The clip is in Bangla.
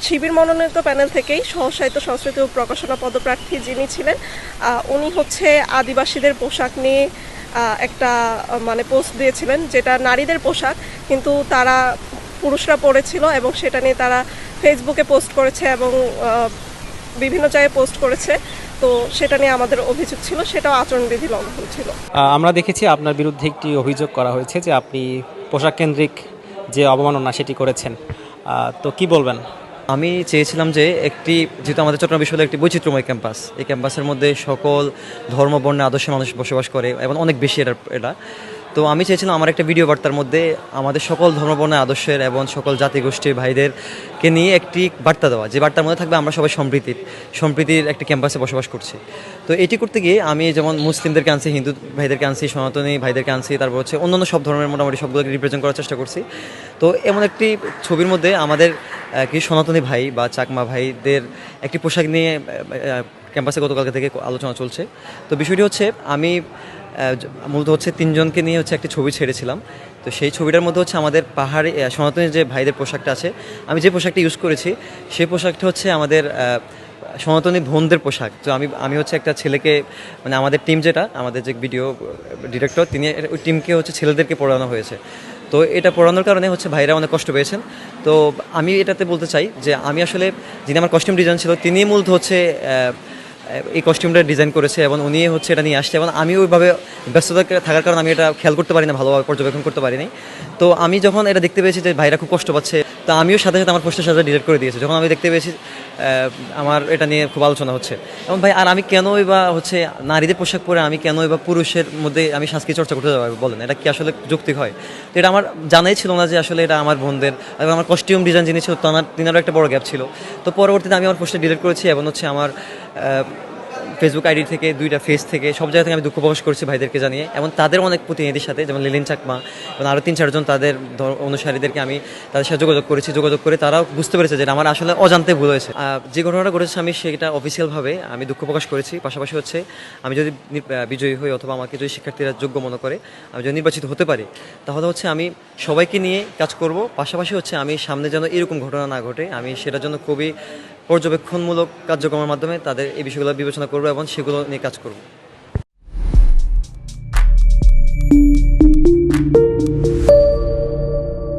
শিবির মনোনীত প্যানেল থেকেই সহসাহিত্য সংস্কৃতি ও প্রকাশনা পদপ্রার্থী যিনি ছিলেন, উনি হচ্ছে আদিবাসীদের পোশাক নিয়ে একটা মানে পোস্ট দিয়েছিলেন, যেটা নারীদের পোশাক কিন্তু তারা পুরুষরা পরেছিল, এবং সেটা নিয়ে তারা ফেসবুকে পোস্ট করেছে এবং বিভিন্ন জায়গায় পোস্ট করেছে। তো সেটা নিয়ে আমাদের অভিযোগ ছিল, সেটাও আচরণবিধি লঙ্ঘন ছিল। আমরা দেখেছি আপনার বিরুদ্ধে একটি অভিযোগ করা হয়েছে যে আপনি পোশাক কেন্দ্রিক যে অবমাননা সেটি করেছেন, তো কি বলবেন? আমি চেয়েছিলাম যে যেহেতু আমাদের চট্টগ্রাম বিশ্ববিদ্যালয় একটি বৈচিত্র্যময় ক্যাম্পাস, এই ক্যাম্পাসের মধ্যে সকল ধর্ম বর্ণের আদর্শের মানুষ বসবাস করে এবং অনেক বেশি এটা তো আমি চেয়েছিলাম আমার একটা ভিডিও বার্তার মধ্যে আমাদের সকল ধর্মবর্ণের আদর্শের এবং সকল জাতিগোষ্ঠীর ভাইদেরকে নিয়ে একটি বার্তা দেওয়া, যে বার্তার মধ্যে থাকবে আমরা সবাই সম্প্রীতির একটি ক্যাম্পাসে বসবাস করছি। তো এটি করতে গিয়ে আমি যেমন মুসলিমদেরকে আনছি, হিন্দু ভাইদেরকে আনছি, সনাতনী ভাইদেরকে আনছি, তারপর হচ্ছে অন্যান্য সব ধর্মের মোটামুটি সবগুলোকে রিপ্রেজেন্ট করার চেষ্টা করছি। তো এমন একটি ছবির মধ্যে আমাদের কি সনাতনী ভাই বা চাকমা ভাইদের একটি পোশাক নিয়ে ক্যাম্পাসে গতকালকে থেকে আলোচনা চলছে। তো বিষয়টি হচ্ছে আমি মূলত হচ্ছে 3 জনকে নিয়ে হচ্ছে একটি ছবি ছেড়েছিলাম। তো সেই ছবিটার মধ্যে হচ্ছে আমাদের পাহাড়ি সনাতনী যে ভাইদের পোশাকটা আছে, আমি যে পোশাকটা ইউজ করেছি সেই পোশাকটা হচ্ছে আমাদের সনাতনী বোনদের পোশাক। তো আমি হচ্ছে একটা ছেলেকে, মানে আমাদের টিম যেটা, আমাদের যে ভিডিও ডিরেক্টর, তিনি ওই টিমকে হচ্ছে ছেলেদেরকে পড়ানো হয়েছে। তো এটা পড়ানোর কারণে হচ্ছে ভাইরা অনেক কষ্ট পেয়েছেন। তো আমি এটাতে বলতে চাই যে আমি আসলে, যিনি আমার কস্টিউম ডিজাইন ছিল তিনি মূলত হচ্ছে এই কস্টিউমটা ডিজাইন করেছে এবং উনি হচ্ছে এটা নিয়ে আসছে, এবং আমি ওইভাবে ব্যস্ততা থাকার কারণে আমি এটা খেয়াল করতে পারি না, ভালোভাবে পর্যবেক্ষণ করতে পারিনি। তো আমি যখন এটা দেখতে পেয়েছি যে ভাইরা খুব কষ্ট পাচ্ছে, তো আমিও সাথে সাথে আমার পোস্টের সাথে ডিলিট করে দিয়েছি যখন আমি দেখতে পেয়েছি আমার এটা নিয়ে খুব আলোচনা হচ্ছে। এবং ভাই, আর আমি কেনই বা হচ্ছে নারীদের পোশাক পরে আমি কেনই বা পুরুষের মধ্যে আমি সংস্কৃতি চর্চা করতে যাবো বলেন, এটা কি আসলে যৌক্তিক হয়? তো এটা আমার জানাই ছিল না যে আসলে এটা আমার বোনদের, এবং আমার কস্টিউম ডিজাইন যিনি ছিল তিনারও একটা বড় গ্যাপ ছিল। তো পরবর্তীতে আমি আমার পোস্টে ডিলিট করেছি এবং হচ্ছে আমার ফেসবুক আইডি থেকে, 2টা ফেস থেকে, সব জায়গা থেকে আমি দুঃখ প্রকাশ করছি ভাইদেরকে জানিয়ে, এবং তাদের অনেক প্রতিনিধির সাথে, যেমন লিলিন চাকমা এবং আরও 3-4 জন তাদের অনুসারীদেরকে আমি তাদের সাথে যোগাযোগ করে তারাও বুঝতে পেরেছে যে আমার আসলে অজান্তে ভুল হয়েছে। যে ঘটনাটা ঘটেছে আমি সেটা অফিসিয়ালভাবে আমি দুঃখ প্রকাশ করেছি। পাশাপাশি হচ্ছে আমি যদি বিজয়ী হই অথবা আমাকে যদি শিক্ষার্থীরা যোগ্য মনে করে, আমি যদি নির্বাচিত হতে পারি, তাহলে হচ্ছে আমি সবাইকে নিয়ে কাজ করব। পাশাপাশি হচ্ছে আমি সামনে যেন এরকম ঘটনা না ঘটে, আমি সেটার জন্য খুবই পর্যবেক্ষণমূলক কার্যক্রমের মাধ্যমে তাদের এই বিষয়গুলো বিবেচনা করব এবং সেগুলো নিয়ে কাজ করব।